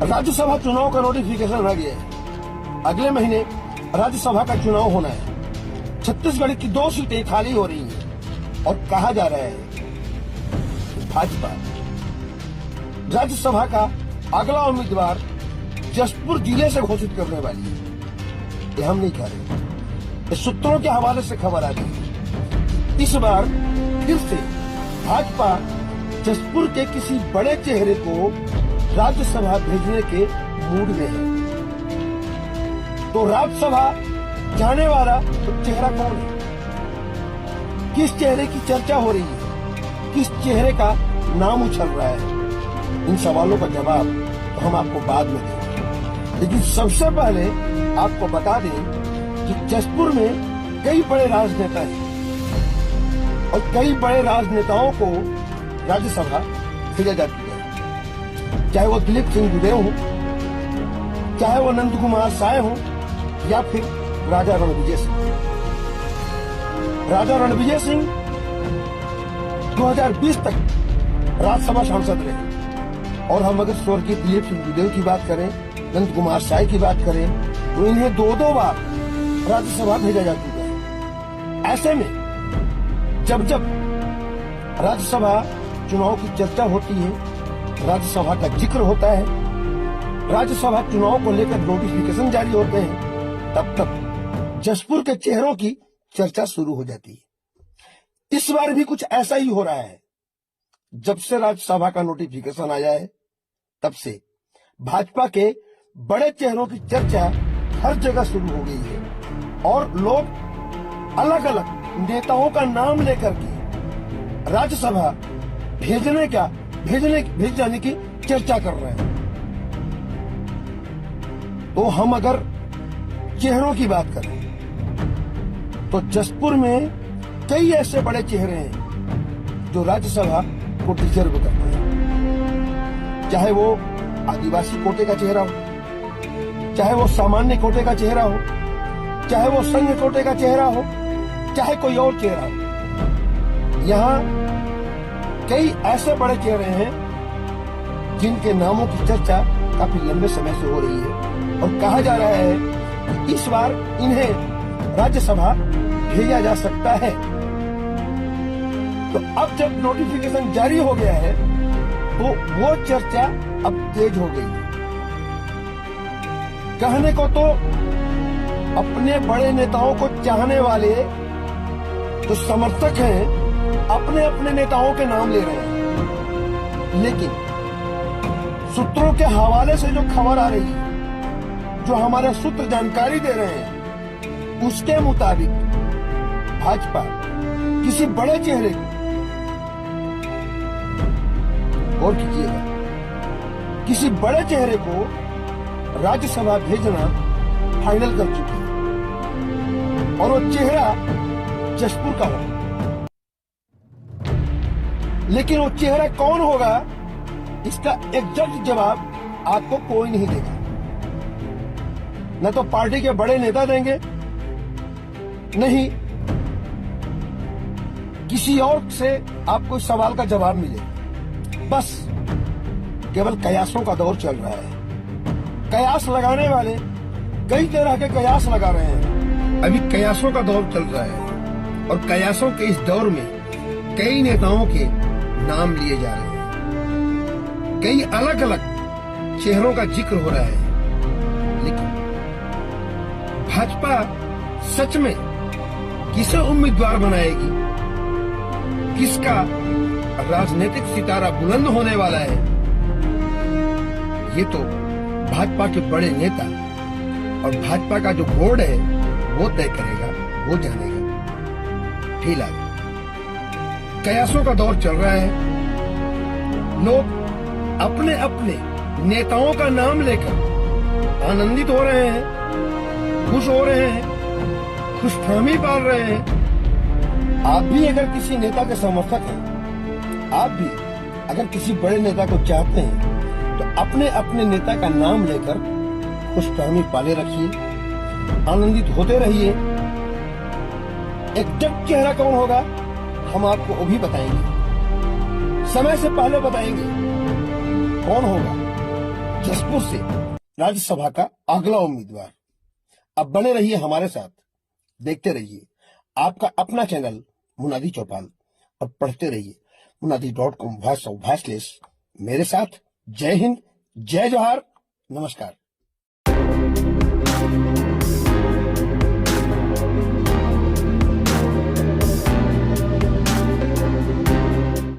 राज्यसभा चुनाव का नोटिफिकेशन आ गया है। अगले महीने राज्यसभा का चुनाव होना है। छत्तीसगढ़ की 2 सीटें खाली हो रही हैं और कहा जा रहा है भाजपा राज्यसभा का अगला उम्मीदवार जशपुर जिले से घोषित करने वाली है। ये हम नहीं कह रहे, इस सूत्रों के हवाले से खबर आ रही है। इस बार फिर से भाजपा जशपुर के किसी बड़े चेहरे को राज्यसभा भेजने के मूड में है। तो राज्यसभा जाने वाला तो चेहरा कौन है? किस चेहरे की चर्चा हो रही है? किस चेहरे का नाम उछल रहा है? इन सवालों का जवाब तो हम आपको बाद में देंगे, लेकिन सबसे पहले आपको बता दें कि जशपुर में कई बड़े राजनेता हैं और कई बड़े राजनेताओं को राज्यसभा भेजा जा चुका है। चाहे वो दिलीप सिंह गुदेव हो, चाहे वो नंद कुमार साय हो, या फिर राजा रणविजय सिंह। राजा रणविजय सिंह 2020 तक राज्यसभा सांसद रहे और हम अगर स्वर्गीय दिलीप सिंह गुदेव की बात करें, नंद कुमार साय की बात करें, तो इन्हें 2 बार राज्यसभा भेजा जा चुका है। ऐसे में जब जब राज्यसभा चुनाव की चर्चा होती है, राज्यसभा का जिक्र होता है, राज्यसभा चुनाव को लेकर नोटिफिकेशन जारी होते हैं, तब तक जशपुर के चेहरों की चर्चा शुरू हो जाती है। इस बार भी कुछ ऐसा ही हो रहा है। जब से राज्यसभा का नोटिफिकेशन आया है, तब से भाजपा के बड़े चेहरों की चर्चा हर जगह शुरू हो गई है और लोग अलग अलग नेताओं का नाम लेकर के राज्यसभा भेज जाने की चर्चा कर रहे हैं। तो हम अगर चेहरों की बात करें तो जशपुर में कई ऐसे बड़े चेहरे हैं जो राज्यसभा को डिजर्व करते हैं। चाहे वो आदिवासी कोटे का चेहरा हो, चाहे वो सामान्य कोटे का चेहरा हो, चाहे वो संघ कोटे का चेहरा हो, चाहे कोई और चेहरा हो। यहाँ कई ऐसे बड़े चेहरे हैं जिनके नामों की चर्चा काफी लंबे समय से हो रही है और कहा जा रहा है कि इस बार इन्हें राज्यसभा भेजा जा सकता है। तो अब जब नोटिफिकेशन जारी हो गया है तो वो चर्चा अब तेज हो गई है। कहने को तो अपने बड़े नेताओं को चाहने वाले जो समर्थक हैं अपने अपने नेताओं के नाम ले रहे हैं, लेकिन सूत्रों के हवाले से जो खबर आ रही है, जो हमारे सूत्र जानकारी दे रहे हैं, उसके मुताबिक भाजपा किसी बड़े चेहरे को, गौर कीजिएगा, किसी बड़े चेहरे को राज्यसभा भेजना फाइनल कर चुकी है और वो चेहरा जशपुर का होगा। लेकिन वो चेहरा कौन होगा, इसका एग्जैक्ट जवाब आपको कोई नहीं देगा। न तो पार्टी के बड़े नेता देंगे, नहीं किसी और से आपको इस सवाल का जवाब मिलेगा। बस केवल कयासों का दौर चल रहा है। कयास लगाने वाले कई तरह के कयास लगा रहे हैं। अभी कयासों का दौर चल रहा है और कयासों के इस दौर में कई नेताओं के नाम लिए जा रहे हैं, कई अलग अलग चेहरों का जिक्र हो रहा है। लेकिन भाजपा सच में किसे उम्मीदवार बनाएगी, किसका राजनीतिक सितारा बुलंद होने वाला है, ये तो भाजपा के बड़े नेता और भाजपा का जो बोर्ड है वो तय करेगा, वो जानेगा। फिलहाल कयासों का दौर चल रहा है। लोग अपने अपने नेताओं का नाम लेकर आनंदित हो रहे हैं, खुश हो रहे हैं, खुशफहमी पाल रहे हैं। आप भी अगर किसी नेता के समर्थक हैं, आप भी अगर किसी बड़े नेता को चाहते हैं, तो अपने अपने नेता का नाम लेकर खुशफहमी पाले रखिए, आनंदित होते रहिए। एग्जैक्ट चेहरा कौन होगा हम आपको वो भी बताएंगे, समय से पहले बताएंगे कौन होगा। जसपुर से राज्यसभा का अगला उम्मीदवार। अब बने रहिए हमारे साथ, देखते रहिए आपका अपना चैनल मुनादी चौपाल और पढ़ते रहिए munadi.com वॉइस ऑफ वॉइसलेस। मेरे साथ जय हिंद, जय जोहार, नमस्कार।